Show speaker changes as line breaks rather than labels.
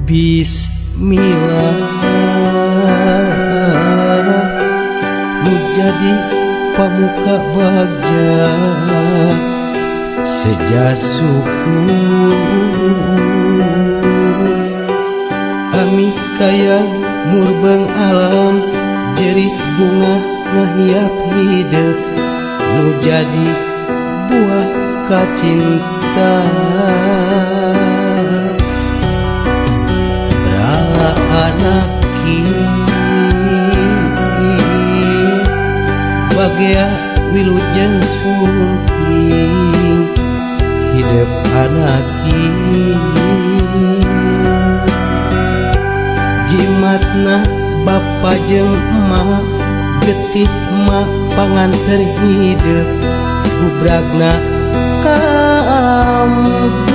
Bismillah nu jadi pamuka bagja sejasukur kami kaya murbeng alam jerit bunga ngahiap hidup nu jadi buah kacinta berala anak bagea wilujeng sumping hidup anak jimatna bapa jeung emak getih emak panganter hidup ubragna ka alam